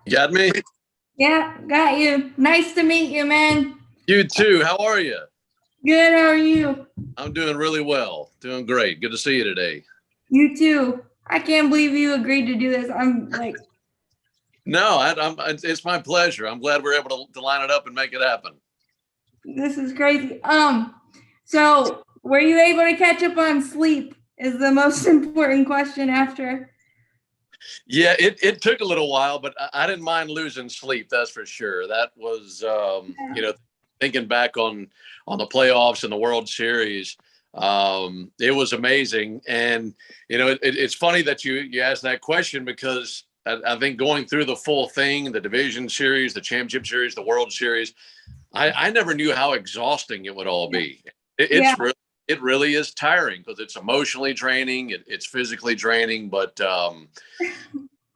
You got me? Yeah, got you. Nice to meet you, man. You too. How are you? Good, how are you? I'm doing really well. Doing great. Good to see you today. You too. I can't believe you agreed to do this. I'm like, No, it's my pleasure. I'm glad we're able to line it up and make it happen. this is crazy. So were you able to catch up on sleep? Is the most important question after. Yeah, it took a little while, but I didn't mind losing sleep. That's for sure. That was, thinking back on the playoffs and the World Series. It was amazing, and it's funny that you asked that question because I think going through the full thing, the division series, the championship series, the World Series, I never knew how exhausting it would all be. Yeah. It really is tiring because it's emotionally draining, it's physically draining, but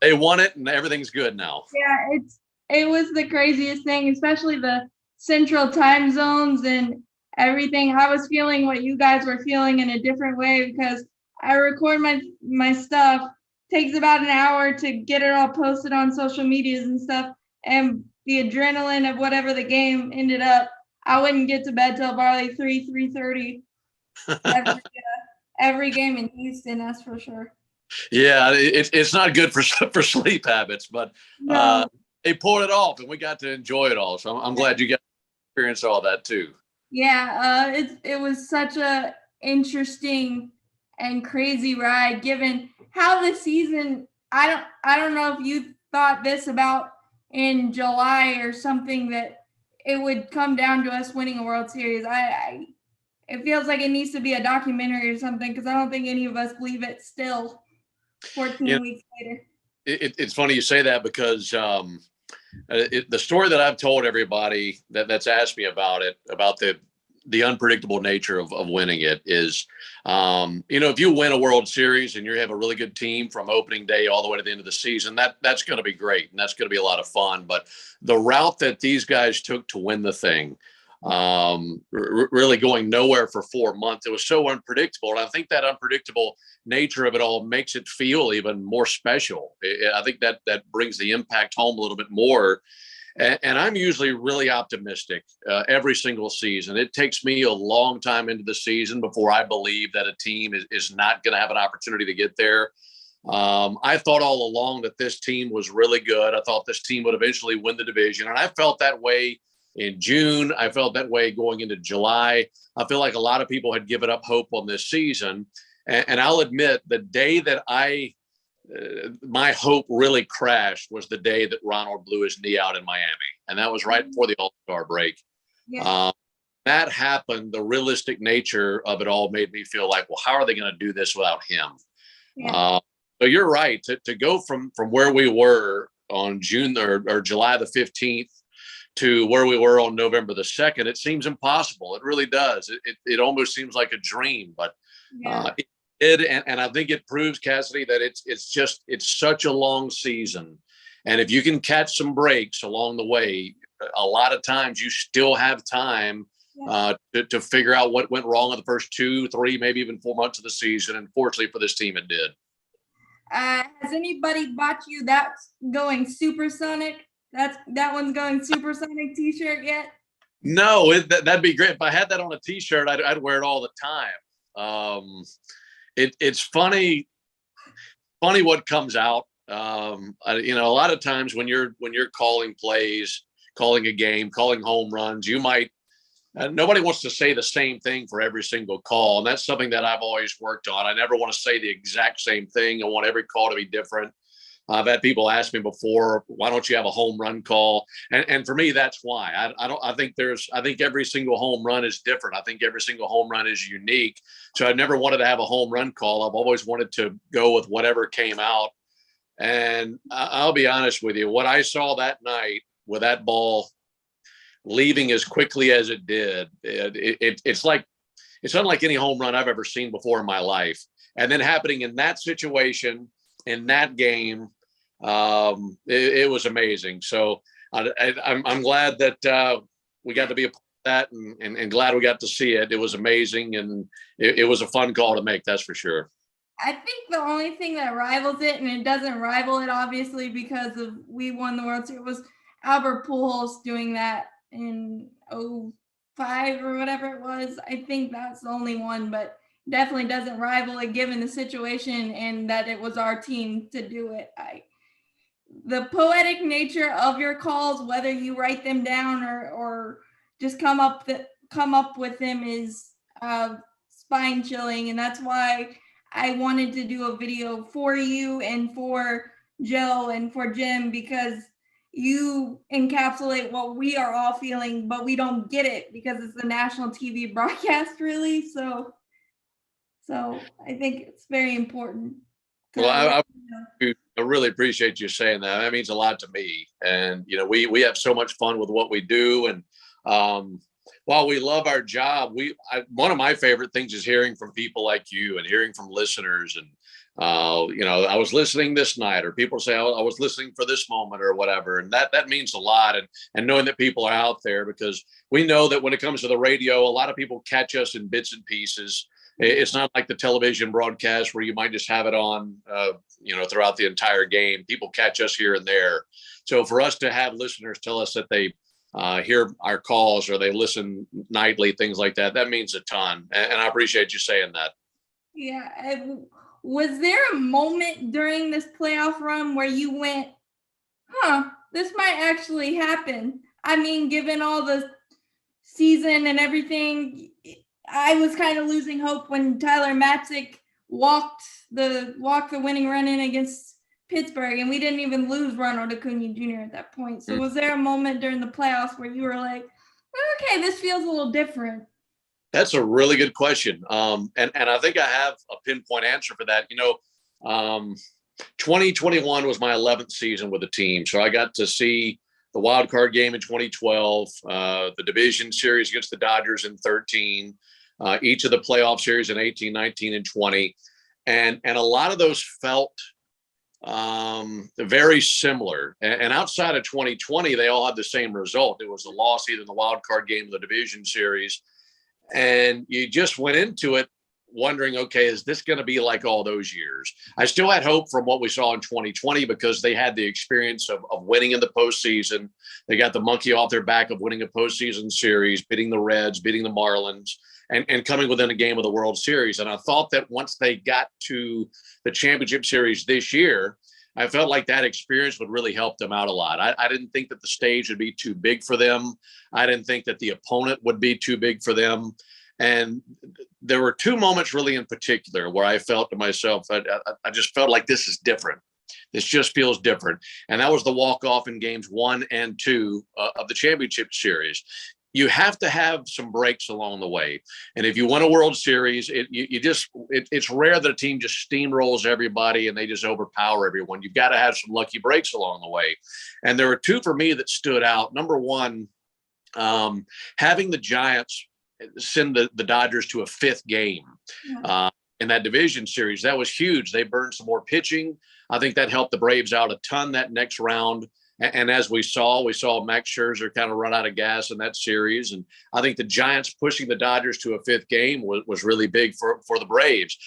they won it and everything's good now. Yeah, it was the craziest thing, especially the central time zones and everything. I was feeling what you guys were feeling in a different way because I record my stuff. Takes about an hour to get it all posted on social medias and stuff. And the adrenaline of whatever the game ended up, I wouldn't get to bed till probably 3:30 every game in Houston, that's for sure. Yeah, it's not good for sleep habits, but No. they pulled it off and we got to enjoy it all. So I'm glad you got to experience all that too. Yeah, it was such a interesting and crazy ride given how the season. I don't know if you thought this about in July or something that it would come down to us winning a World Series. I it feels like it needs to be a documentary or something because I don't think any of us believe it still 14 weeks later. It's funny you say that because the story that I've told everybody that's asked me about it, about the unpredictable nature of winning it is, if you win a World Series and you have a really good team from opening day all the way to the end of the season, that's going to be great. And that's going to be a lot of fun. But the route that these guys took to win the thing, really going nowhere for 4 months, it was so unpredictable. And I think that unpredictable nature of it all makes it feel even more special. I think that brings the impact home a little bit more. And I'm usually really optimistic every single season. It takes me a long time into the season before I believe that a team is not going to have an opportunity to get there. I thought all along that this team was really good. I thought this team would eventually win the division. And I felt that way in June. I felt that way going into July. I feel like a lot of people had given up hope on this season. And I'll admit the day that my hope really crashed was the day that Ronald blew his knee out in Miami. And that was right before the All-Star break. Yeah. That happened. The realistic nature of it all made me feel like, well, how are they going to do this without him? Yeah. So you're right. To go from where we were on June or July the 15th to where we were on November the 2nd, it seems impossible. It really does. It almost seems like a dream, but yeah. And I think it proves, Cassidy, that it's such a long season. And if you can catch some breaks along the way, a lot of times you still have time to figure out what went wrong in the first 2, 3, maybe even 4 months of the season. And fortunately for this team, it did. Has anybody bought you that going supersonic? That one's going supersonic t-shirt yet? No, that'd be great. If I had that on a t-shirt, I'd wear it all the time. It's funny what comes out. A lot of times when you're calling plays, calling a game, calling home runs, you might nobody wants to say the same thing for every single call, and that's something that I've always worked on. I never want to say the exact same thing. I want every call to be different. I've had people ask me before, why don't you have a home run call? And for me, that's why. I think every single home run is different. I think every single home run is unique. So I never wanted to have a home run call. I've always wanted to go with whatever came out. And I'll be honest with you, what I saw that night with that ball leaving as quickly as it did, it's unlike any home run I've ever seen before in my life. And then happening in that situation, in that game, it was amazing. So I'm glad that we got to be a part of that and glad we got to see it. It was amazing, and it was a fun call to make, that's for sure. I think the only thing that rivals it, and it doesn't rival it obviously because of we won the World Series, was Albert Pujols doing that in '05 or whatever it was. I think that's the only one, but definitely doesn't rival it given the situation and that it was our team to do it. The poetic nature of your calls, whether you write them down or just come up with them, is spine chilling, and that's why I wanted to do a video for you and for Joe and for Jim, because you encapsulate what we are all feeling, but we don't get it because it's a national TV broadcast, really. So I think it's very important. Well, I really appreciate you saying that. That means a lot to me. And, you know, we have so much fun with what we do. And while we love our job, one of my favorite things is hearing from people like you and hearing from listeners. And, you know, I was listening this night, or people say, I was listening for this moment or whatever. And that means a lot. And knowing that people are out there, because we know that when it comes to the radio, a lot of people catch us in bits and pieces. It's not like the television broadcast where you might just have it on, you know, throughout the entire game. People catch us here and there. So for us to have listeners tell us that they hear our calls or they listen nightly, things like that, that means a ton. And I appreciate you saying that. Yeah. Was there a moment during this playoff run where you went, this might actually happen? I mean, given all the season and everything, I was kind of losing hope when Tyler Matzik walked the winning run in against Pittsburgh, and we didn't even lose Ronald Acuna Jr. at that point. So was there a moment during the playoffs where you were like, okay, this feels a little different? That's a really good question. And I think I have a pinpoint answer for that. You know, 2021 was my 11th season with the team. So I got to see the wild card game in 2012, the division series against the Dodgers in 13, each of the playoff series in 18, 19, and 20. And a lot of those felt very similar. And outside of 2020, they all had the same result. It was a loss either in the wild card game or the division series. And you just went into it wondering, okay, is this going to be like all those years? I still had hope from what we saw in 2020 because they had the experience of winning in the postseason. They got the monkey off their back of winning a postseason series, beating the Reds, beating the Marlins, and coming within a game of the World Series. And I thought that once they got to the championship series this year, I felt like that experience would really help them out a lot. I didn't think that the stage would be too big for them. I didn't think that the opponent would be too big for them. And there were two moments really in particular where I felt to myself, I just felt like this is different. This just feels different. And that was the walk-off in games 1 and 2 of the championship series. You have to have some breaks along the way. And if you win a World Series, it's rare that a team just steamrolls everybody and they just overpower everyone. You've got to have some lucky breaks along the way. And there were two for me that stood out. Number one, having the Giants send the Dodgers to a 5th game in that division series. That was huge. They burned some more pitching. I think that helped the Braves out a ton that next round. And as we saw Max Scherzer kind of run out of gas in that series. And I think the Giants pushing the Dodgers to a 5th game was really big for the Braves.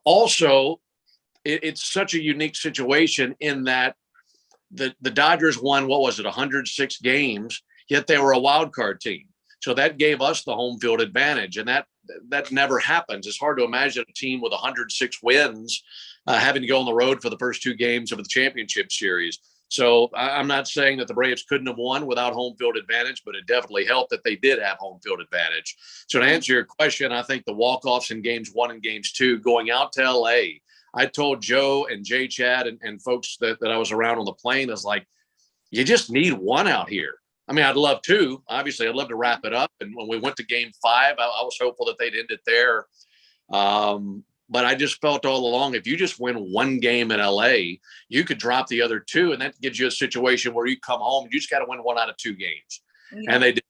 Also, it's such a unique situation in that the Dodgers won, 106 games, yet they were a wild card team. So that gave us the home field advantage. And that never happens. It's hard to imagine a team with 106 wins having to go on the road for the first 2 games of the championship series. So I'm not saying that the Braves couldn't have won without home field advantage, but it definitely helped that they did have home field advantage. So to answer your question, I think the walk-offs in games 1 and games 2 going out to LA, I told Joe and Jay Chad and folks that I was around on the plane, is like, you just need one out here. I mean, I'd love to. Obviously, I'd love to wrap it up. And when we went to game 5, I was hopeful that they'd end it there. But I just felt all along, if you just win one game in LA, you could drop the other 2. And that gives you a situation where you come home, you just got to win 1 out of 2 games. Yeah. And they did.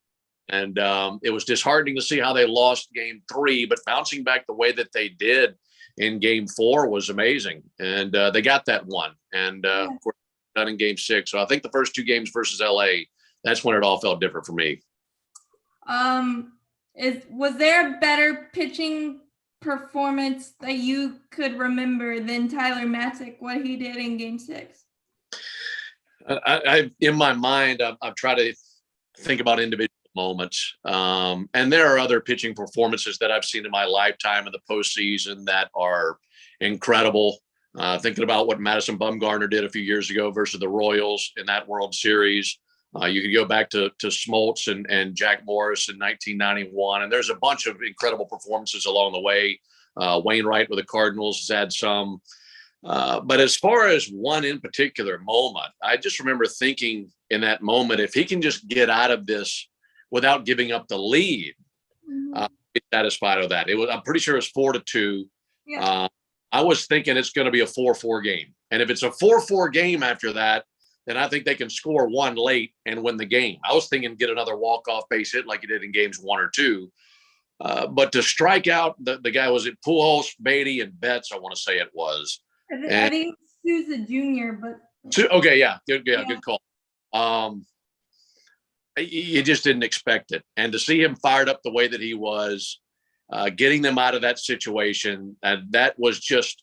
And it was disheartening to see how they lost game 3, but bouncing back the way that they did in game 4 was amazing. And they got that one. And of course, done in game 6. So I think the first 2 games versus LA, that's when it all felt different for me. Was there a better pitching performance that you could remember than Tyler Matzik, what he did in Game 6? I in my mind, I've tried to think about individual moments. And there are other pitching performances that I've seen in my lifetime in the postseason that are incredible. Thinking about what Madison Bumgarner did a few years ago versus the Royals in that World Series. You could go back to Smoltz and Jack Morris in 1991. And there's a bunch of incredible performances along the way. Wainwright with the Cardinals has had some. But as far as one in particular moment, I just remember thinking in that moment, if he can just get out of this without giving up the lead, be satisfied with that. I'm pretty sure it's 4-2. Yeah. I was thinking it's going to be a 4-4 game. And if it's a 4-4 game after that, then I think they can score one late and win the game. I was thinking get another walk-off base hit like he did in games 1 or 2. But to strike out, the guy was at Pujols, Beatty, and Betts, I want to say it was. I think Souza Jr., but okay, yeah, good call. You just didn't expect it, and to see him fired up the way that he was, getting them out of that situation, and that was just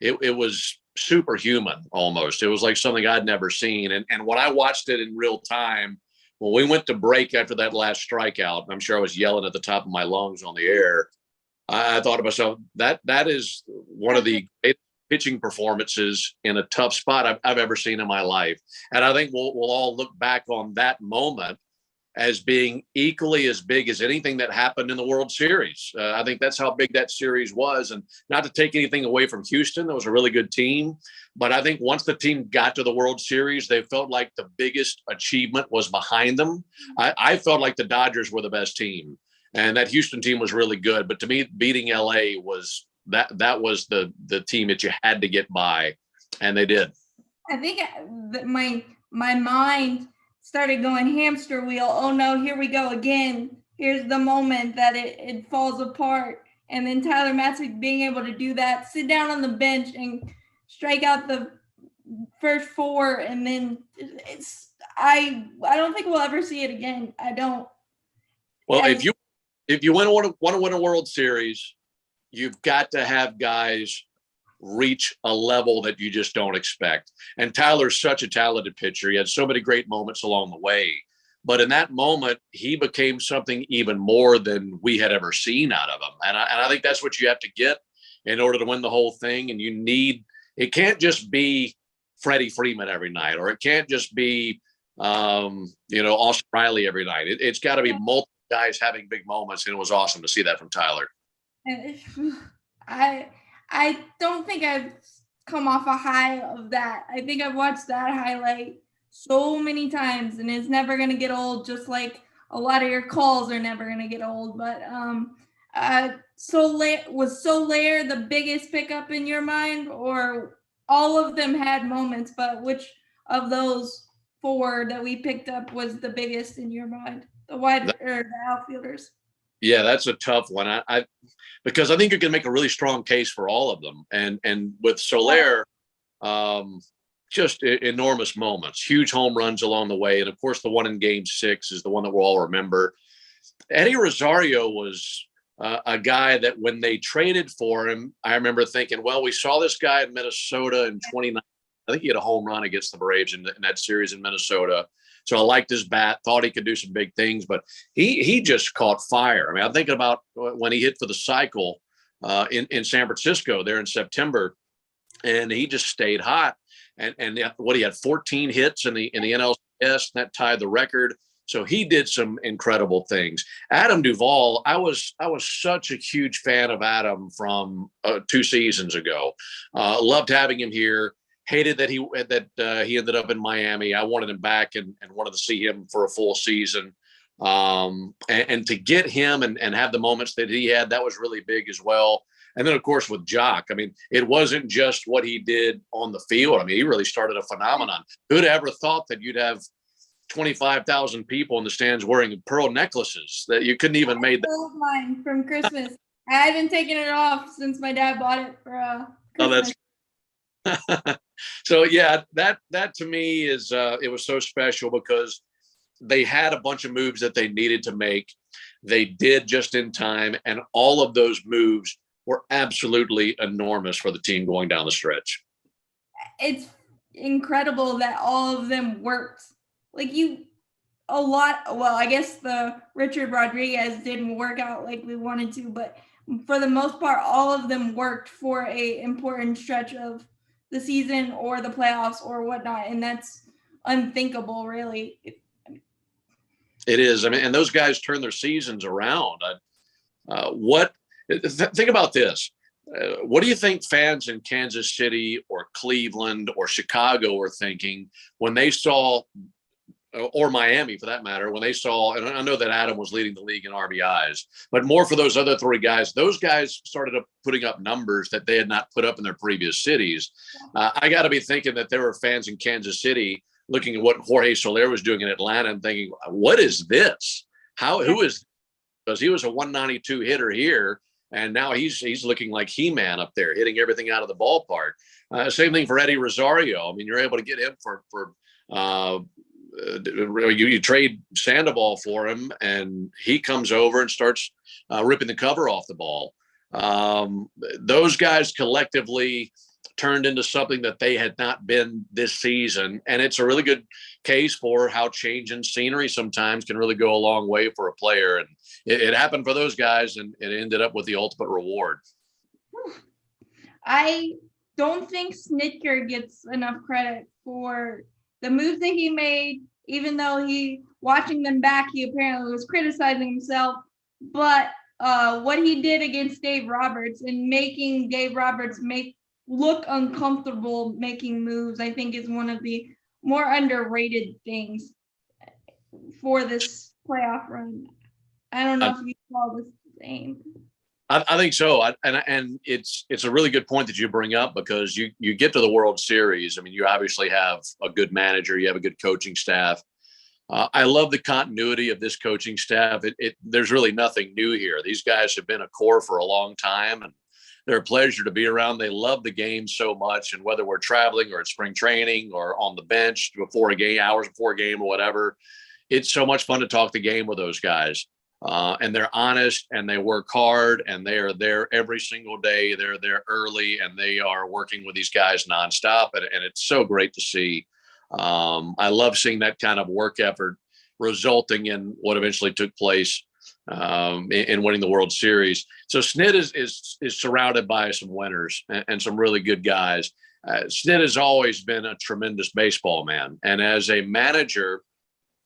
it was superhuman almost. It was like something I'd never seen, and when I watched it in real time, when we went to break after that last strikeout, I'm sure I was yelling at the top of my lungs on the air. I thought to myself, that is one of the pitching performances in a tough spot I've ever seen in my life. And I think we'll all look back on that moment as being equally as big as anything that happened in the World Series. I think that's how big that series was. And not to take anything away from Houston, that was a really good team. But I think once the team got to the World Series, they felt like the biggest achievement was behind them. I felt like the Dodgers were the best team. And that Houston team was really good. But to me, beating LA was that was the team that you had to get by, and they did. I think my mind started going hamster wheel. Oh no, here we go again. Here's the moment that it falls apart. And then Tyler Matzik being able to do that, sit down on the bench and strike out the first 4, and then I don't think we'll ever see it again. I don't. Well, if you want to win a World Series, you've got to have guys reach a level that you just don't expect. And Tyler's such a talented pitcher. He had so many great moments along the way. But in that moment, he became something even more than we had ever seen out of him. And I think that's what you have to get in order to win the whole thing. And it can't just be Freddie Freeman every night, or it can't just be, Austin Riley every night. It's got to be multiple guys having big moments. And it was awesome to see that from Tyler. I don't think I've come off a high of that. I think I've watched that highlight so many times, and it's never going to get old, just like a lot of your calls are never going to get old. But was Soler the biggest pickup in your mind, or all of them had moments, but which of those 4 that we picked up was the biggest in your mind? The outfielders? Yeah, that's a tough one. Because I think you can make a really strong case for all of them. And with Soler, just enormous moments, huge home runs along the way. And of course, the one in Game 6 is the one that we'll all remember. Eddie Rosario was a guy that when they traded for him, I remember thinking, well, we saw this guy in Minnesota in 2019. I think he had a home run against the Braves in that series in Minnesota. So I liked his bat, thought he could do some big things, but he just caught fire. I mean, I'm thinking about when he hit for the cycle in San Francisco there in September, and he just stayed hot. And he had 14 hits in the NLCS, and that tied the record. So he did some incredible things. Adam Duvall, I was such a huge fan of Adam from 2 seasons ago. Loved having him here. Hated that he ended up in Miami. I wanted him back and wanted to see him for a full season. And to get him and have the moments that he had, that was really big as well. And then, of course, with Jock, I mean, it wasn't just what he did on the field. I mean, he really started a phenomenon. Who'd ever thought that you'd have 25,000 people in the stands wearing pearl necklaces that you couldn't even make that? Mine from Christmas. I haven't taken it off since my dad bought it for Christmas. Oh, that's so yeah, that to me is it was so special because they had a bunch of moves that they needed to make. They did just in time, and all of those moves were absolutely enormous for the team going down the stretch. It's incredible that all of them worked. Like I guess the Richard Rodriguez didn't work out like we wanted to, but for the most part, all of them worked for a important stretch of the season or the playoffs or whatnot. And that's unthinkable, really. It is. I mean, and those guys turn their seasons around. Think about this. What do you think fans in Kansas City or Cleveland or Chicago were thinking when they saw, or Miami for that matter, when they saw, and I know that Adam was leading the league in RBIs, but more for those other three guys, those guys started putting up numbers that they had not put up in their previous cities. I got to be thinking that there were fans in Kansas City looking at what Jorge Soler was doing in Atlanta and thinking, what is this? Who is, because he was a 192 hitter here. And now he's looking like He-Man up there, hitting everything out of the ballpark. Same thing for Eddie Rosario. I mean, you're able to get him you trade Sandoval for him, and he comes over and starts ripping the cover off the ball. Those guys collectively turned into something that they had not been this season. And it's a really good case for how change in scenery sometimes can really go a long way for a player. And it happened for those guys, and it ended up with the ultimate reward. I don't think Snitker gets enough credit for the moves that he made, even though watching them back, he apparently was criticizing himself. But what he did against Dave Roberts and making Dave Roberts look uncomfortable making moves, I think is one of the more underrated things for this playoff run. I don't know if you saw the same. I think so. And it's a really good point that you bring up, because you get to the World Series. I mean, you obviously have a good manager, you have a good coaching staff. I love the continuity of this coaching staff. There's really nothing new here. These guys have been a core for a long time, and they're a pleasure to be around. They love the game so much. And whether we're traveling or at spring training or on the bench before a game, hours before a game or whatever, it's so much fun to talk the game with those guys. And they're honest, and they work hard, and they are there every single day. They're there early, and they are working with these guys nonstop. And it's so great to see. I love seeing that kind of work effort resulting in what eventually took place in winning the World Series. So Snit is surrounded by some winners and some really good guys. Snit has always been a tremendous baseball man. And as a manager,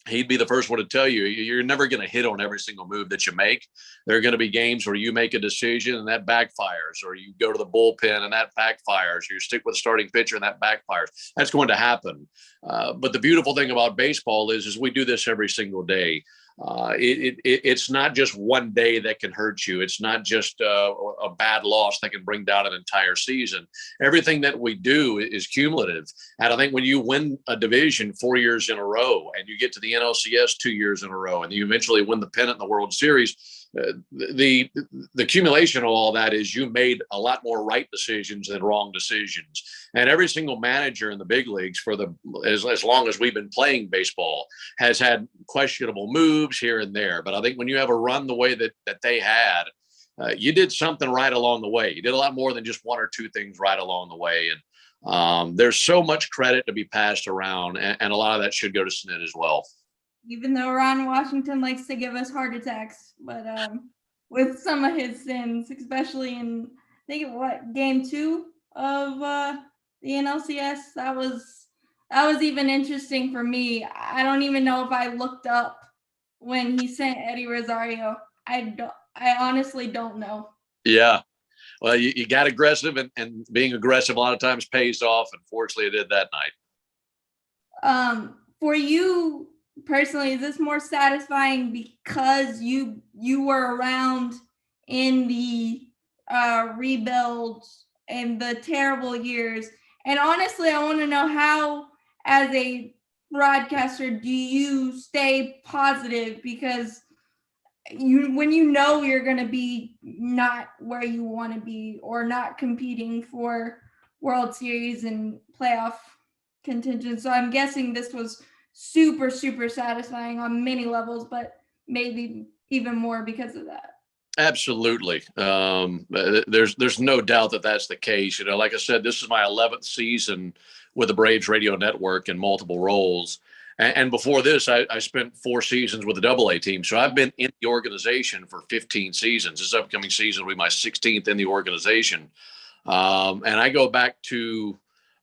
he'd be the first one to tell you, you're never going to hit on every single move that you make. There are going to be games where you make a decision and that backfires, or you go to the bullpen and that backfires, or you stick with a starting pitcher and that backfires. That's going to happen. But the beautiful thing about baseball is we do this every single day. It's not just one day that can hurt you. It's not just a bad loss that can bring down an entire season. Everything that we do is cumulative. And I think when you win a division 4 years in a row, and you get to the NLCS 2 years in a row, and you eventually win the pennant in the World Series, the accumulation of all that is you made a lot more right decisions than wrong decisions. And every single manager in the big leagues as long as we've been playing baseball has had questionable moves here and there. But I think when you have a run the way that they had, you did something right along the way. You did a lot more than just one or two things right along the way. And there's so much credit to be passed around, and a lot of that should go to Snit as well. Even though Ron Washington likes to give us heart attacks, but with some of his sins, especially in, I think, game 2 of the NLCS, that was even interesting for me. I don't even know if I looked up when he sent Eddie Rosario. I honestly don't know. Yeah. Well, you got aggressive, and being aggressive a lot of times pays off. Unfortunately, it did that night. For you personally, is this more satisfying because you were around in the rebuild and the terrible years? And honestly, I want to know how, as a broadcaster, do you stay positive? Because when you know you're going to be not where you want to be, or not competing for World Series and playoff contention. So I'm guessing this was super, super satisfying on many levels, but maybe even more because of that. Absolutely. There's no doubt that that's the case. Like I said, this is my 11th season with the Braves radio network in multiple roles. And before this, I spent 4 seasons with the AA team. So I've been in the organization for 15 seasons. This upcoming season will be my 16th in the organization. And I go back to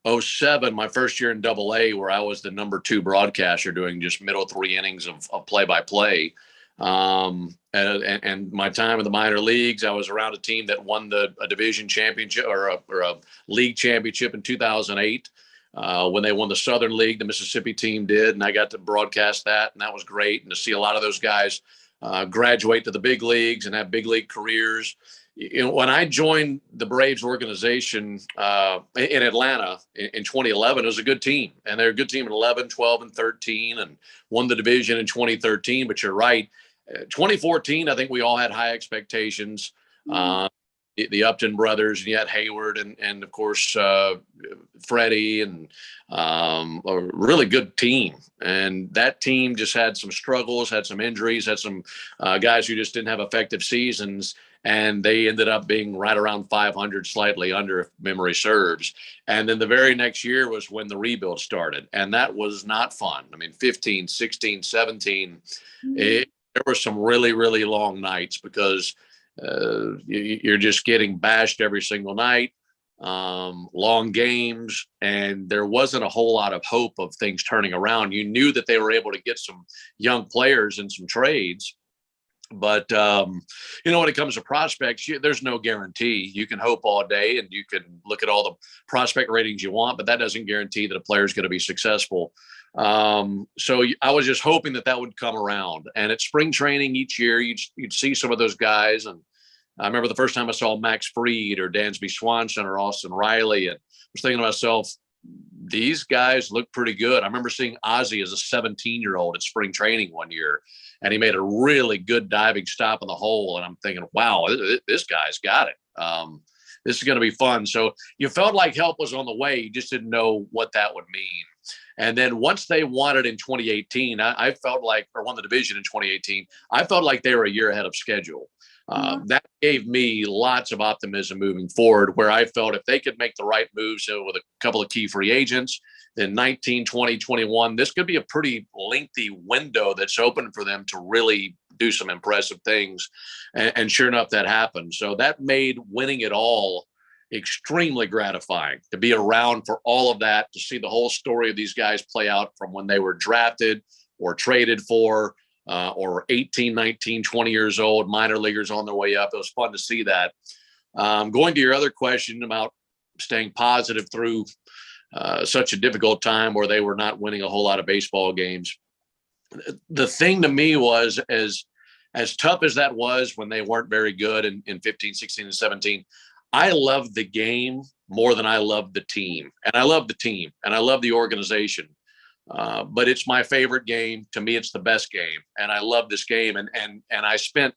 '07, my first year in AA, where I was the #2 broadcaster doing just middle 3 innings of play-by-play. And my time in the minor leagues, I was around a team that won a division championship or a league championship in 2008. When they won the Southern League, the Mississippi team did, and I got to broadcast that, and that was great. And to see a lot of those guys graduate to the big leagues and have big league careers. When I joined the Braves organization in Atlanta in 2011, it was a good team. And they're a good team in 11, 12, and 13 and won the division in 2013. But you're right. 2014, I think we all had high expectations. The Upton brothers, and you had Hayward and of course, Freddie, and a really good team. And that team just had some struggles, had some injuries, had some guys who just didn't have effective seasons. And they ended up being right around 500, slightly under, if memory serves. And then the very next year was when the rebuild started. And that was not fun. I mean, 15, 16, 17, there were some really, really long nights because you're just getting bashed every single night, long games, and there wasn't a whole lot of hope of things turning around. You knew that they were able to get some young players and some trades. But, when it comes to prospects, there's no guarantee. You can hope all day and you can look at all the prospect ratings you want, but that doesn't guarantee that a player is going to be successful. So I was just hoping that would come around. And at spring training each year, you'd see some of those guys. And I remember the first time I saw Max Fried or Dansby Swanson or Austin Riley, and I was thinking to myself, these guys look pretty good. I remember seeing Ozzie as a 17-year-old at spring training one year, and he made a really good diving stop in the hole. And I'm thinking, wow, this guy's got it. This is going to be fun. So you felt like help was on the way. You just didn't know what that would mean. And then once they won it in 2018, I felt like, or won the division in 2018, I felt like they were a year ahead of schedule. That gave me lots of optimism moving forward, where I felt if they could make the right moves with a couple of key free agents, then 19, 20, 21, this could be a pretty lengthy window that's open for them to really do some impressive things. And sure enough, that happened. So that made winning it all extremely gratifying, to be around for all of that, to see the whole story of these guys play out from when they were drafted or traded for, or 18, 19, 20 years old, minor leaguers on their way up. It was fun to see that. Going to your other question about staying positive through such a difficult time where they were not winning a whole lot of baseball games. The thing to me was, as tough as that was when they weren't very good in 15, 16, and 17, I loved the game more than I loved the team. And I love the team and I love the organization. But it's my favorite game. To me, it's the best game. And I love this game. And I spent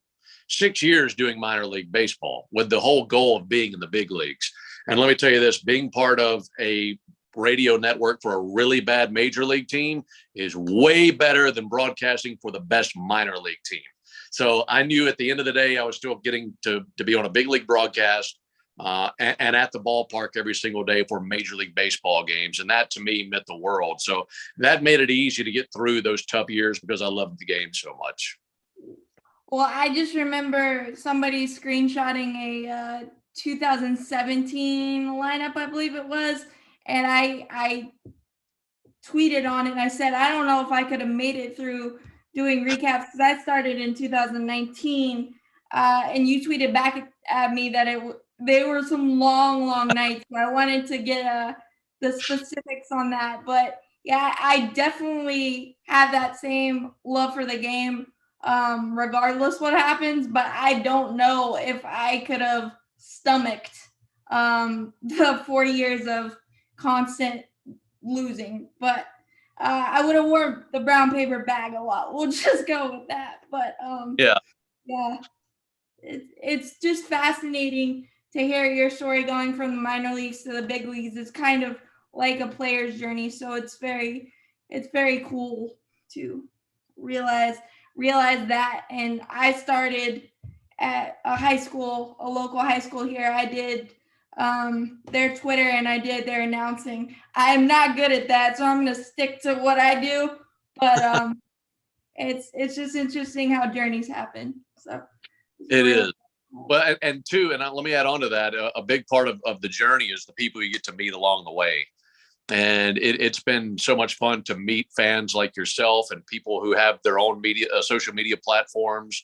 6 years doing minor league baseball with the whole goal of being in the big leagues. And let me tell you this, being part of a radio network for a really bad major league team is way better than broadcasting for the best minor league team. So I knew at the end of the day, I was still getting to be on a big league broadcast and at the ballpark every single day for Major League Baseball games. And that to me meant the world. So that made it easy to get through those tough years because I loved the game so much. Well, I just remember somebody screenshotting a 2017 lineup, I believe it was. And I tweeted on it and I said, I don't know if I could have made it through doing recaps because I started in 2019. And you tweeted back at me that they were some long nights. So I wanted to get the specifics on that. But yeah, I definitely have that same love for the game, regardless what happens. But I don't know if I could have stomached the 4 years of constant losing. But I would have worn the brown paper bag a lot. We'll just go with that. But yeah. It's just fascinating to hear your story going from the minor leagues to the big leagues. It's kind of like a player's journey. So it's very cool to realize that. And I started at a high school, a local high school here. I did their Twitter and I did their announcing. I'm not good at that, so I'm going to stick to what I do. But it's just interesting how journeys happen. So it is. Well, and two, and let me add on to that. A big part of the journey is the people you get to meet along the way. And it's been so much fun to meet fans like yourself and people who have their own media, social media platforms,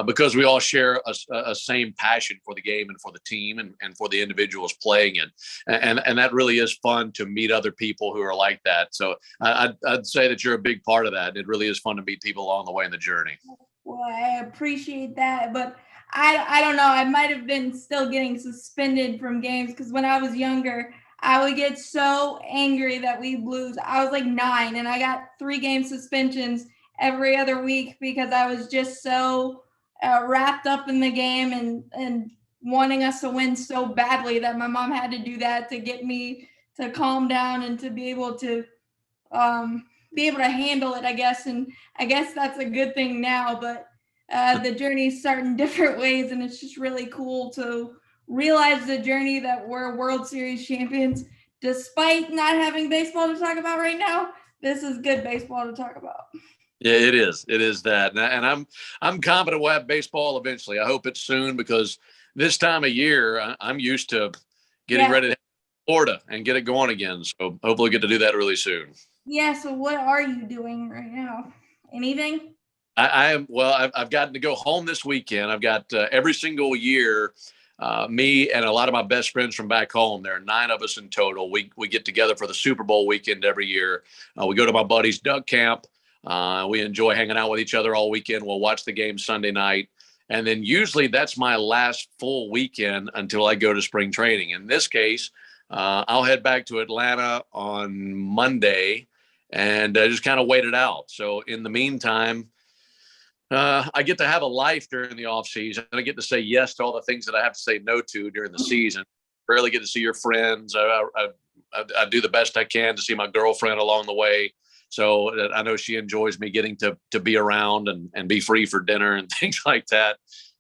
because we all share a same passion for the game and for the team and for the individuals playing it. And that really is fun to meet other people who are like that. So I'd say that you're a big part of that. It really is fun to meet people along the way in the journey. Well, I appreciate that, but I don't know. I might have been still getting suspended from games because when I was younger, I would get so angry that we lose. I was like 9 and I got 3-game suspensions every other week because I was just so wrapped up in the game and wanting us to win so badly that my mom had to do that to get me to calm down and to be able to handle it, I guess. And I guess that's a good thing now, but the journey's starting different ways, and it's just really cool to realize the journey that we're World Series champions, despite not having baseball to talk about right now. This is good baseball to talk about. Yeah, it is. It is that, and I'm confident we'll have baseball eventually. I hope it's soon because this time of year I'm used to getting ready to head to Florida and get it going again. So hopefully we'll get to do that really soon. Yeah. So what are you doing right now? Anything? I am. Well, I've gotten to go home this weekend. I've got every single year. Me and a lot of my best friends from back home. There are 9 of us in total. We get together for the Super Bowl weekend every year. We go to my buddy's duck camp. We enjoy hanging out with each other all weekend. We'll watch the game Sunday night. And then usually that's my last full weekend until I go to spring training. In this case, I'll head back to Atlanta on Monday and just kind of wait it out. So in the meantime, I get to have a life during the off season, and I get to say yes to all the things that I have to say no to during the season. Rarely get to see your friends. I do the best I can to see my girlfriend along the way. So I know she enjoys me getting to be around and be free for dinner and things like that.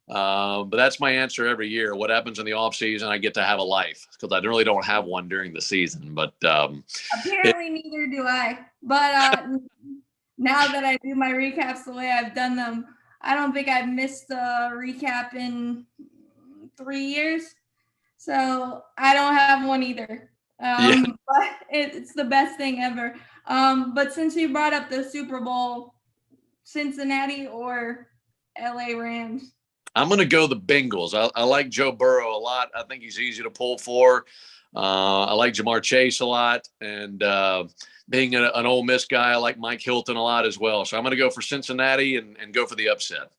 But that's my answer every year. What happens in the off season, I get to have a life because I really don't have one during the season. But apparently neither do I. But now that I do my recaps the way I've done them, I don't think I've missed a recap in 3 years. So I don't have one either. But it's the best thing ever. But since you brought up the Super Bowl, Cincinnati or LA Rams? I'm going to go the Bengals. I like Joe Burrow a lot. I think he's easy to pull for. I like Jamar Chase a lot. And being an Ole Miss guy, I like Mike Hilton a lot as well. So I'm going to go for Cincinnati and go for the upset.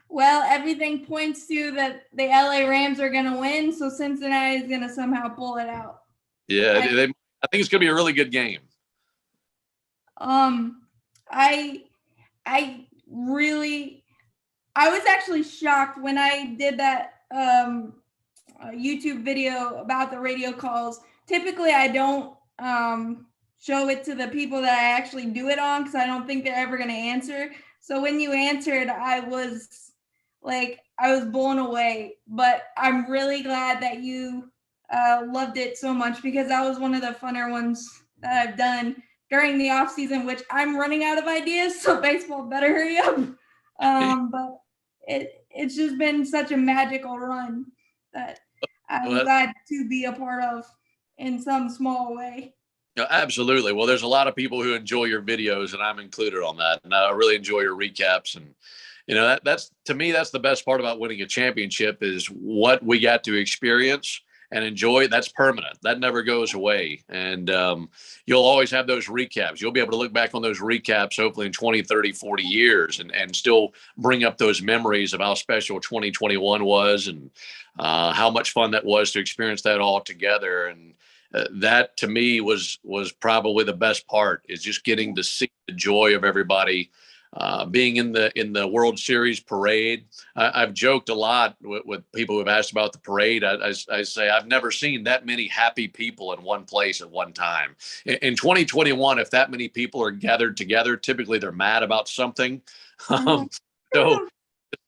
Well, everything points to that the LA Rams are going to win, so Cincinnati is going to somehow pull it out. Yeah, I think it's going to be a really good game. I was actually shocked when I did that YouTube video about the radio calls. Typically, I don't show it to the people that I actually do it on because I don't think they're ever going to answer. So when you answered, I was blown away. But I'm really glad that you loved it so much because that was one of the funner ones that I've done during the off season, which I'm running out of ideas. So baseball better hurry up. But it's just been such a magical run that I'm glad to be a part of in some small way. Absolutely. Well, there's a lot of people who enjoy your videos, and I'm included on that. And I really enjoy your recaps. And that's to me, that's the best part about winning a championship is what we got to experience and enjoy. That's permanent. That never goes away. And you'll always have those recaps. You'll be able to look back on those recaps, hopefully in 20, 30, 40 years and still bring up those memories of how special 2021 was and how much fun that was to experience that all together. And that to me was probably the best part is just getting to see the joy of everybody being in the World Series parade. I've joked a lot with people who've asked about the parade. I say I've never seen that many happy people in one place at one time. In 2021, if that many people are gathered together, typically they're mad about something. So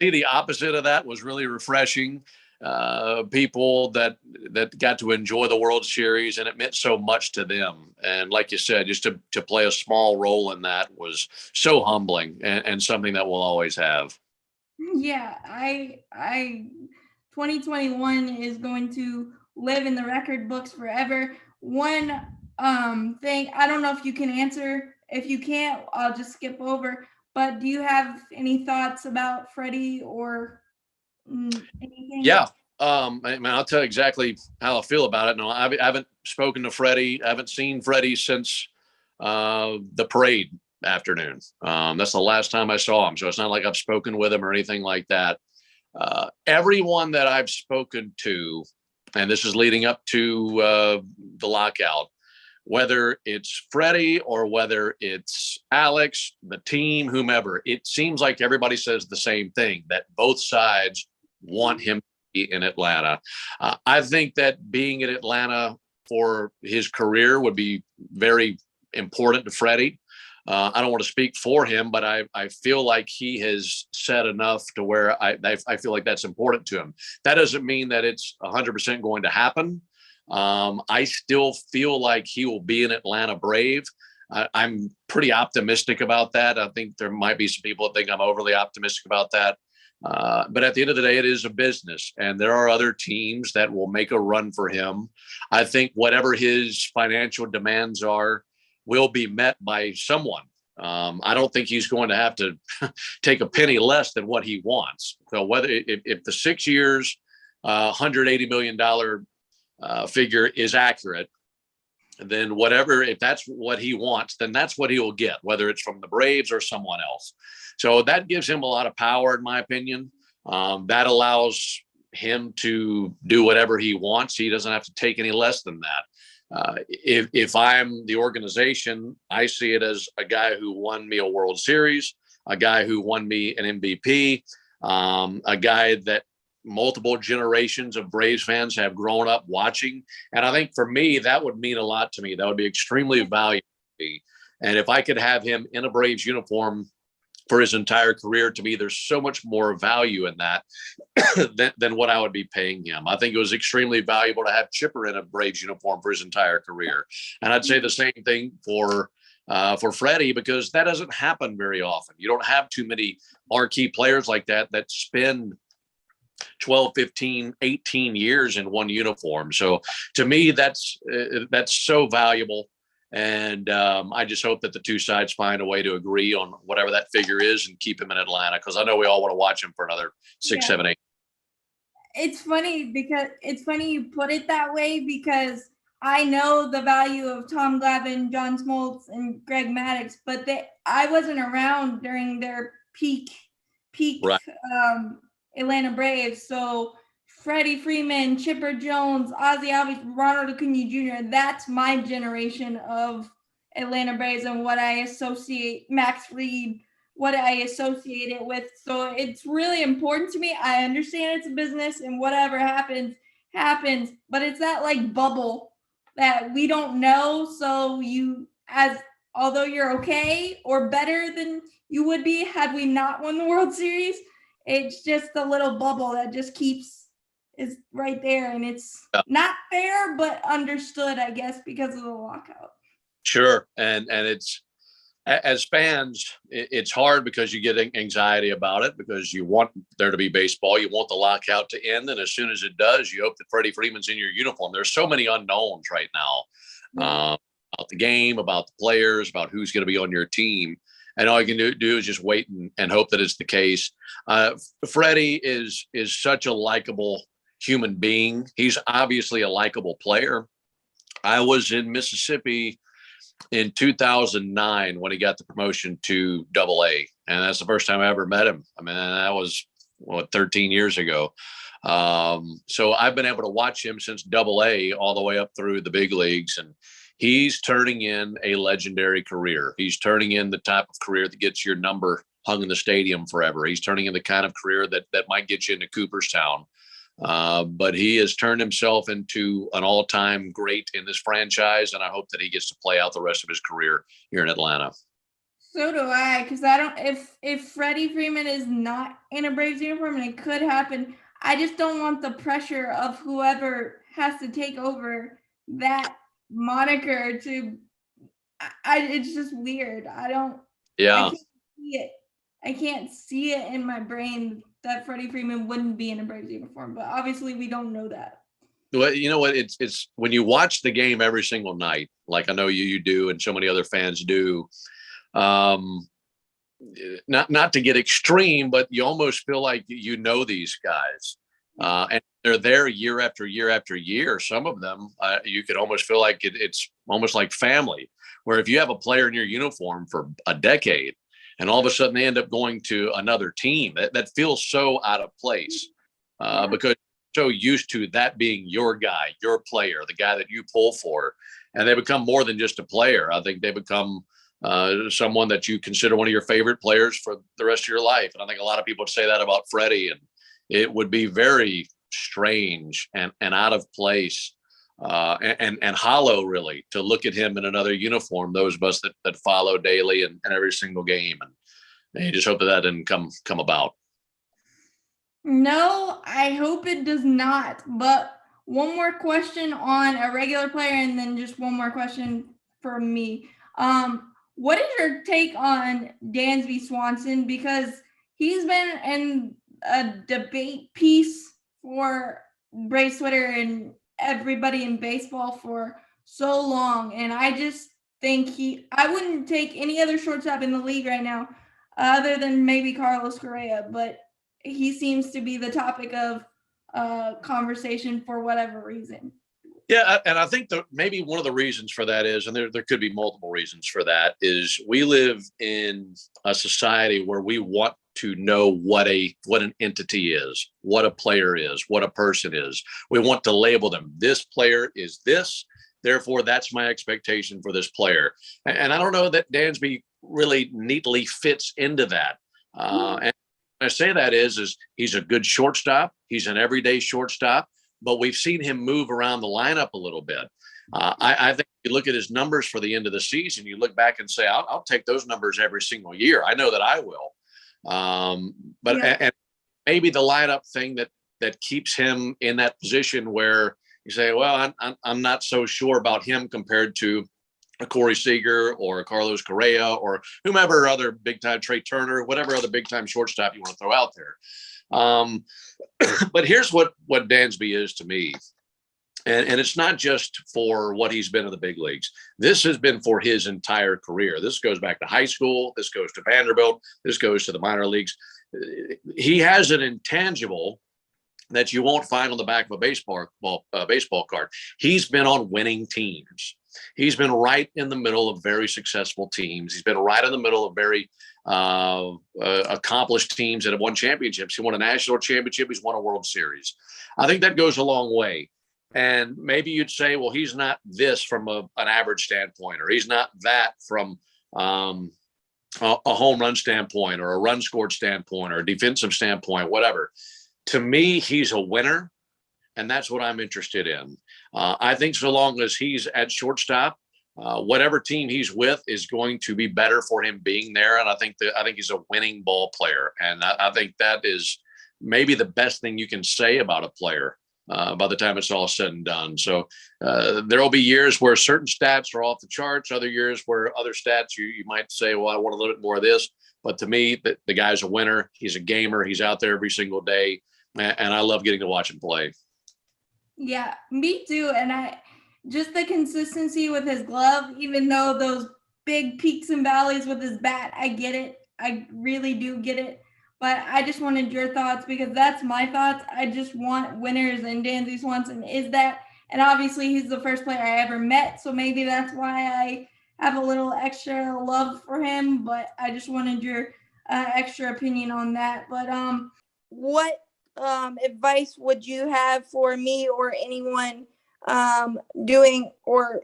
see the opposite of that was really refreshing. People that got to enjoy the World Series, and it meant so much to them. And like you said, just to play a small role in that was so humbling, and something that we'll always have. Yeah, I 2021 is going to live in the record books forever. One thing, I don't know if you can answer. If you can't, I'll just skip over. But do you have any thoughts about Freddie or anything? Yeah. I'll tell you exactly how I feel about it. No, I haven't spoken to Freddie. I haven't seen Freddie since the parade afternoon. That's the last time I saw him. So it's not like I've spoken with him or anything like that. Everyone that I've spoken to, and this is leading up to the lockout, whether it's Freddie or whether it's Alex, the team, whomever, it seems like everybody says the same thing, that both sides want him to be in Atlanta. I think that being in Atlanta for his career would be very important to Freddie. I don't want to speak for him, but I feel like he has said enough to where I feel like that's important to him. That doesn't mean that it's 100% going to happen. I still feel like he will be an Atlanta Brave. I'm pretty optimistic about that. I think there might be some people that think I'm overly optimistic about that. But at the end of the day, it is a business, and there are other teams that will make a run for him. I think whatever his financial demands are will be met by someone. I don't think he's going to have to take a penny less than what he wants. So whether if the 6 years, $180 million figure is accurate, then whatever, if that's what he wants, then that's what he will get, whether it's from the Braves or someone else. So that gives him a lot of power, in my opinion. That allows him to do whatever he wants. He doesn't have to take any less than that. If I'm the organization, I see it as a guy who won me a World Series, a guy who won me an MVP, a guy that multiple generations of Braves fans have grown up watching. And I think for me, that would mean a lot to me. That would be extremely valuable to me. And if I could have him in a Braves uniform for his entire career, to me, there's so much more value in that than what I would be paying him. I think it was extremely valuable to have Chipper in a Braves uniform for his entire career. And I'd say the same thing for Freddie, because that doesn't happen very often. You don't have too many marquee players like that spend 12, 15, 18 years in one uniform. So to me, that's so valuable. And I just hope that the two sides find a way to agree on whatever that figure is and keep him in Atlanta, because I know we all want to watch him for another 6, 7, 8. It's funny you put it that way, because I know the value of Tom Glavine, John Smoltz, and Greg Maddux, but I wasn't around during their peak right. Atlanta Braves. So Freddie Freeman, Chipper Jones, Ozzie Albies, Ronald Acuna Jr., that's my generation of Atlanta Braves and what I associate, Max Fried, what I associate it with. So it's really important to me. I understand it's a business and whatever happens, but it's that like bubble that we don't know. So although you're okay or better than you would be had we not won the World Series, it's just a little bubble that just is right there, and it's not fair, but understood, I guess, because of the lockout. Sure. And it's, as fans, it's hard because you get anxiety about it, because you want there to be baseball. You want the lockout to end. And as soon as it does, you hope that Freddie Freeman's in your uniform. There's so many unknowns right now about the game, about the players, about who's going to be on your team. And all you can do is just wait and hope that it's the case. Freddie is such a likable human being. He's obviously a likable player. I was in Mississippi in 2009 when he got the promotion to AA, and that's the first time I ever met him. I mean, that was 13 years ago. So I've been able to watch him since AA all the way up through the big leagues, and he's turning in a legendary career. He's turning in the type of career that gets your number hung in the stadium forever. He's turning in the kind of career that might get you into Cooperstown. But he has turned himself into an all-time great in this franchise, and I hope that he gets to play out the rest of his career here in Atlanta. So do I, because I don't. If Freddie Freeman is not in a Braves uniform, and it could happen, I just don't want the pressure of whoever has to take over that moniker to. It's just weird. I don't. I Yeah. can't see it. I can't see it in my brain that Freddie Freeman wouldn't be in a Braves uniform, but obviously we don't know that. Well, you know what? It's when you watch the game every single night, like I know you do, and so many other fans do. Um, not to get extreme, but you almost feel like you know these guys, and they're there year after year after year. Some of them, you could almost feel like it's almost like family. Where if you have a player in your uniform for a decade, and all of a sudden they end up going to another team, that feels so out of place because you're so used to that being your guy, your player, the guy that you pull for, and they become more than just a player. I think they become someone that you consider one of your favorite players for the rest of your life. And I think a lot of people would say that about Freddie, and it would be very strange and out of place and hollow, really, to look at him in another uniform. Those of us that follow daily and every single game, and you just hope that didn't come about. No, I hope it does not. But one more question on a regular player, and then just one more question for me. What is your take on Dansby Swanson? Because he's been in a debate piece for Braves Twitter and everybody in baseball for so long, and I just think I wouldn't take any other shortstop in the league right now, other than maybe Carlos Correa, but he seems to be the topic of conversation for whatever reason. Yeah, and I think that maybe one of the reasons for that is, and there could be multiple reasons for that, is we live in a society where we want to know what an entity is, what a player is, what a person is. We want to label them. This player is this, therefore that's my expectation for this player. And I don't know that Dansby really neatly fits into that. And I say that is he's a good shortstop. He's an everyday shortstop, but we've seen him move around the lineup a little bit. I think you look at his numbers for the end of the season, you look back and say, I'll take those numbers every single year. I know that I will. But Yeah. and maybe the lineup thing that keeps him in that position where you say, well, I'm not so sure about him compared to a Corey Seager or a Carlos Correa or whomever other big time, Trey Turner, whatever other big time shortstop you want to throw out there. But here's what Dansby is to me. And it's not just for what he's been in the big leagues. This has been for his entire career. This goes back to high school. This goes to Vanderbilt. This goes to the minor leagues. He has an intangible that you won't find on the back of a baseball card. He's been on winning teams. He's been right in the middle of very successful teams. He's been right in the middle of very accomplished teams that have won championships. He won a national championship. He's won a World Series. I think that goes a long way. And maybe you'd say, well, he's not this from an average standpoint, or he's not that from a home run standpoint, or a run scored standpoint, or a defensive standpoint, whatever. To me, he's a winner, and that's what I'm interested in. I think so long as he's at shortstop, whatever team he's with is going to be better for him being there. And I think he's a winning ball player, and I think that is maybe the best thing you can say about a player by the time it's all said and done. So there will be years where certain stats are off the charts, other years where other stats you might say, well, I want a little bit more of this. But to me, the guy's a winner. He's a gamer. He's out there every single day, and I love getting to watch him play. Yeah, me too. And I just the consistency with his glove, even though those big peaks and valleys with his bat, I get it. I really do get it. But I just wanted your thoughts, because that's my thoughts. I just want winners, and Dansby Swanson is that. And obviously he's the first player I ever met, so maybe that's why I have a little extra love for him. But I just wanted your extra opinion on that. But what advice would you have for me or anyone doing or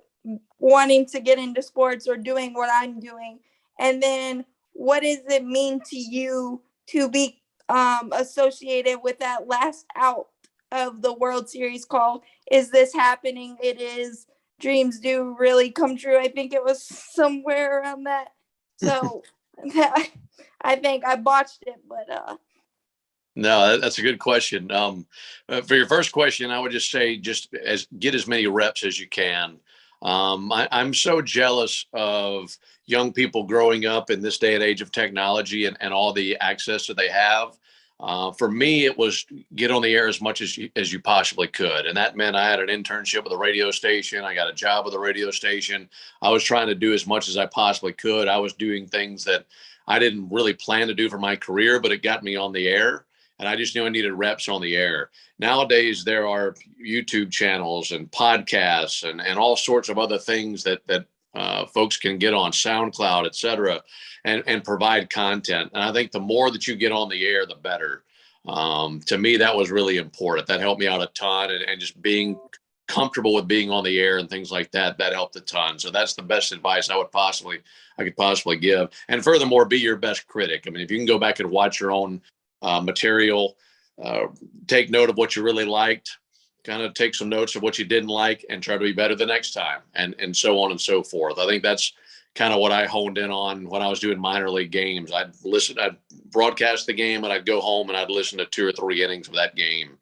wanting to get into sports or doing what I'm doing? And then what does it mean to you to be associated with that last out of the World Series call? Is this happening? It is. Dreams do really come true. I think it was somewhere around that. So I think I botched it, but No, that's a good question. For your first question, I would just say get as many reps as you can. I'm so jealous of young people growing up in this day and age of technology and all the access that they have. For me, it was get on the air as much as you possibly could. And that meant I had an internship with a radio station. I got a job with a radio station. I was trying to do as much as I possibly could. I was doing things that I didn't really plan to do for my career, but it got me on the air. And I just knew I needed reps on the air. Nowadays, there are YouTube channels and podcasts and all sorts of other things that folks can get on SoundCloud, et cetera, and provide content. And I think the more that you get on the air, the better. To me, that was really important. That helped me out a ton, and just being comfortable with being on the air and things like that, that helped a ton. So that's the best advice I could possibly give. And furthermore, be your best critic. I mean, if you can go back and watch your own material, take note of what you really liked, kind of take some notes of what you didn't like, and try to be better the next time, and so on and so forth. I think that's kind of what I honed in on when I was doing minor league games. I'd broadcast the game, and I'd go home and I'd listen to 2 or 3 innings of that game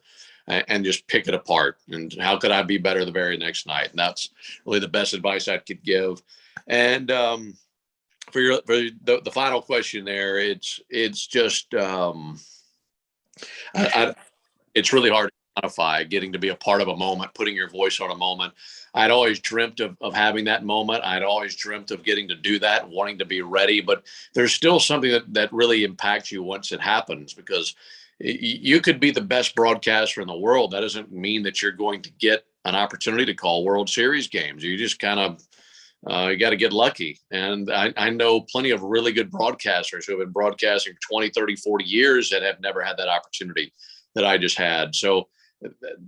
and just pick it apart. And how could I be better the very next night? And that's really the best advice I could give. And for the final question there, it's just it's really hard to quantify getting to be a part of a moment, putting your voice on a moment. I'd always dreamt of having that moment. I'd always dreamt of getting to do that, wanting to be ready. But there's still something that really impacts you once it happens, because you could be the best broadcaster in the world. That doesn't mean that you're going to get an opportunity to call World Series games. You just kind of you got to get lucky. And I know plenty of really good broadcasters who have been broadcasting for 20, 30, 40 years that have never had that opportunity that I just had. So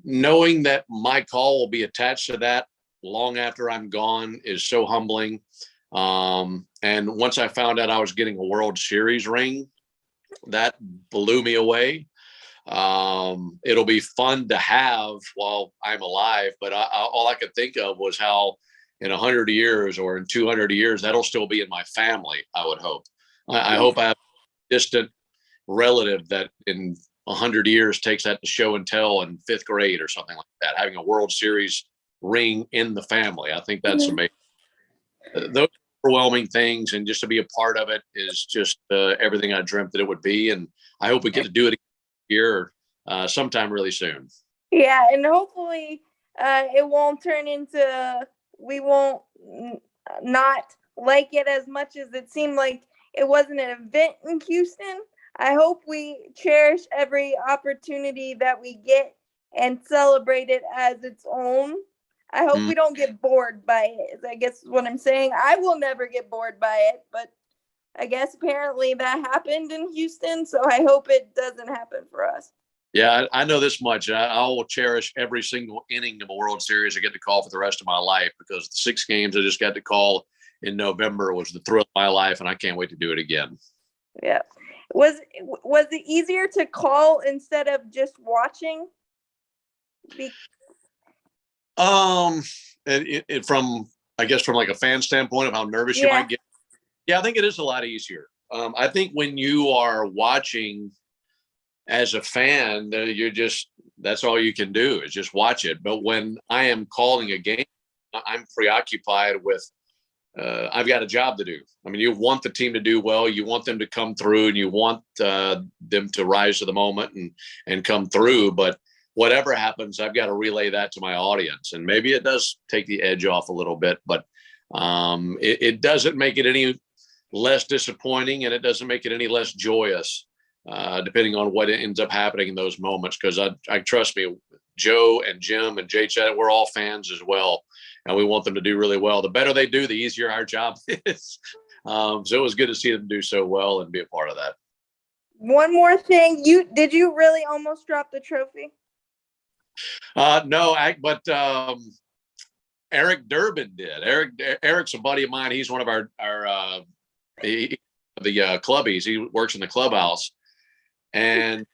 knowing that my call will be attached to that long after I'm gone is so humbling. And once I found out I was getting a World Series ring, that blew me away. It'll be fun to have while I'm alive, but all I could think of was how in 100 years or in 200 years, that'll still be in my family, I would hope. I hope I have a distant relative that in 100 years takes that to show and tell in 5th grade or something like that, having a World Series ring in the family. I think that's amazing. Those overwhelming things, and just to be a part of it is just everything I dreamt that it would be. And I hope we get to do it here sometime really soon. Yeah, and hopefully it won't turn into, we won't not like it as much as it seemed like it wasn't an event in Houston. I hope we cherish every opportunity that we get and celebrate it as its own. I hope we don't get bored by it, I guess is what I'm saying. I will never get bored by it, but I guess apparently that happened in Houston, so I hope it doesn't happen for us. Yeah, I know this much. I will cherish every single inning of a World Series I get to call for the rest of my life, because the 6 games I just got to call in November was the thrill of my life, and I can't wait to do it again. Yeah. Was it easier to call instead of just watching? From I guess from like a fan standpoint of how nervous you might get. Yeah, I think it is a lot easier. I think when you are watching as a fan, that's all you can do is just watch it. But when I am calling a game, I'm preoccupied with I've got a job to do. I mean, you want the team to do well, you want them to come through, and you want them to rise to the moment and come through. But whatever happens, I've got to relay that to my audience. And maybe it does take the edge off a little bit, but it doesn't make it any less disappointing, and it doesn't make it any less joyous, depending on what ends up happening in those moments. Because I trust me, Joe and Jim and Jay Chat, we're all fans as well, and we want them to do really well. The better they do, the easier our job is. So it was good to see them do so well and be a part of that. One more thing, did you really almost drop the trophy? No, but Eric Durbin did. Eric's a buddy of mine. He's one of our the clubbies. He works in the clubhouse, and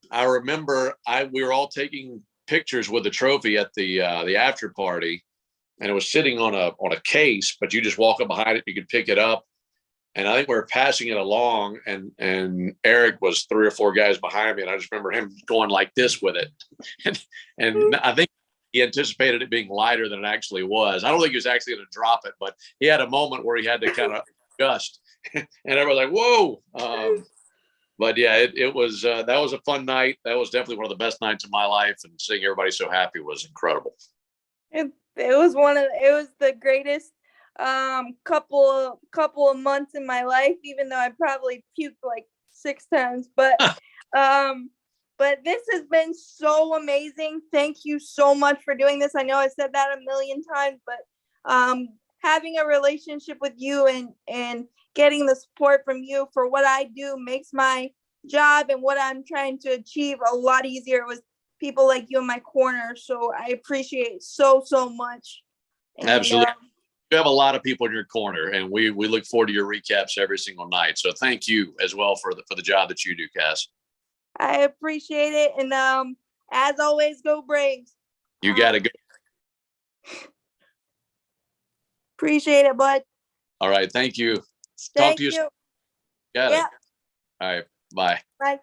I remember we were all taking pictures with the trophy at the after party, and it was sitting on a case, but you just walk up behind it, you could pick it up. and I think we were passing it along, and Eric was 3 or 4 guys behind me, and I just remember him going like this with it, and I think he anticipated it being lighter than it actually was. I don't think he was actually going to drop it, but he had a moment where he had to kind of adjust, and everyone was like, "Whoa!" But yeah, it was that was a fun night. That was definitely one of the best nights of my life, and seeing everybody so happy was incredible. It was it was the greatest couple of months in my life, even though I probably puked like 6 times. But this has been so amazing. Thank you so much for doing this. I know I said that a million times, but having a relationship with you and getting the support from you for what I do makes my job and what I'm trying to achieve a lot easier with people like you in my corner. So I appreciate it so much. And, Absolutely. You have a lot of people in your corner, and we look forward to your recaps every single night. So thank you as well for the job that you do, Cass. I appreciate it. And as always, go Braves. You got to go. Appreciate it, bud. All right. Thank you. Thank Talk to you. you. Got Yeah. it. All right. Bye. Bye.